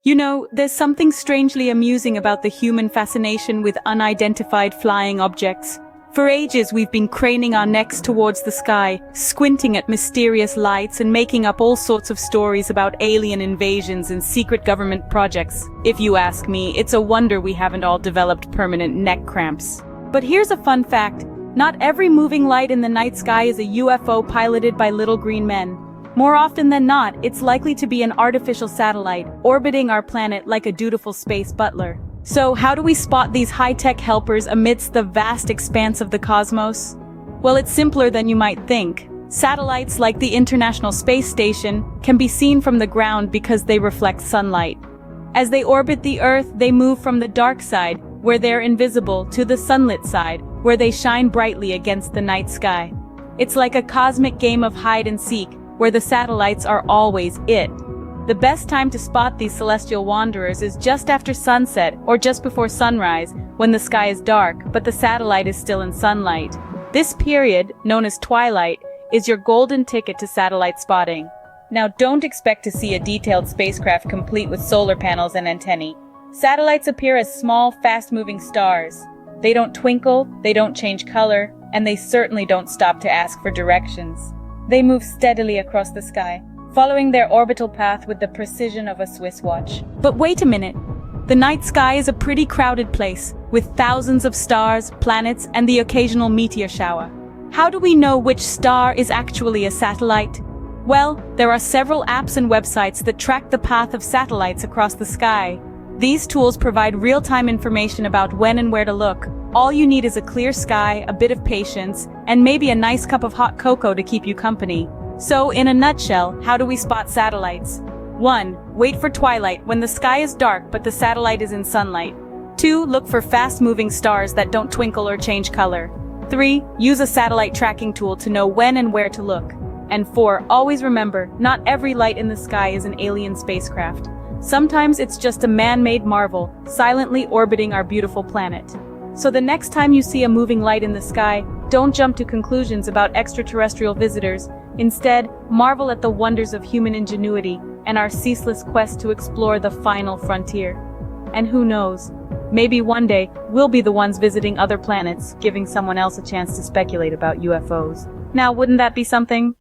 You know, there's something strangely amusing about the human fascination with unidentified flying objects. For ages we've been craning our necks towards the sky, squinting at mysterious lights and making up all sorts of stories about alien invasions and secret government projects. If you ask me, it's a wonder we haven't all developed permanent neck cramps. But here's a fun fact. Not every moving light in the night sky is a UFO piloted by little green men. More often than not, it's likely to be an artificial satellite, orbiting our planet like a dutiful space butler. So how do we spot these high-tech helpers amidst the vast expanse of the cosmos? Well, it's simpler than you might think. Satellites like the International Space Station can be seen from the ground because they reflect sunlight. As they orbit the Earth, they move from the dark side, where they're invisible, to the sunlit side, where they shine brightly against the night sky. It's like a cosmic game of hide and seek, where the satellites are always it. The best time to spot these celestial wanderers is just after sunset or just before sunrise, when the sky is dark, but the satellite is still in sunlight. This period, known as twilight, is your golden ticket to satellite spotting. Now don't expect to see a detailed spacecraft complete with solar panels and antennae. Satellites appear as small, fast-moving stars. They don't twinkle, they don't change color, and they certainly don't stop to ask for directions. They move steadily across the sky, following their orbital path with the precision of a Swiss watch. But wait a minute. The night sky is a pretty crowded place, with thousands of stars, planets, and the occasional meteor shower. How do we know which star is actually a satellite? Well, there are several apps and websites that track the path of satellites across the sky. These tools provide real-time information about when and where to look. All you need is a clear sky, a bit of patience, and maybe a nice cup of hot cocoa to keep you company. So, in a nutshell, how do we spot satellites? 1. Wait for twilight, when the sky is dark but the satellite is in sunlight. 2. Look for fast-moving stars that don't twinkle or change color. 3. Use a satellite tracking tool to know when and where to look. And 4. Always remember, not every light in the sky is an alien spacecraft. Sometimes it's just a man-made marvel, silently orbiting our beautiful planet. So the next time you see a moving light in the sky, don't jump to conclusions about extraterrestrial visitors. Instead, marvel at the wonders of human ingenuity and our ceaseless quest to explore the final frontier. And who knows, maybe one day we'll be the ones visiting other planets, giving someone else a chance to speculate about UFOs. Now, wouldn't that be something?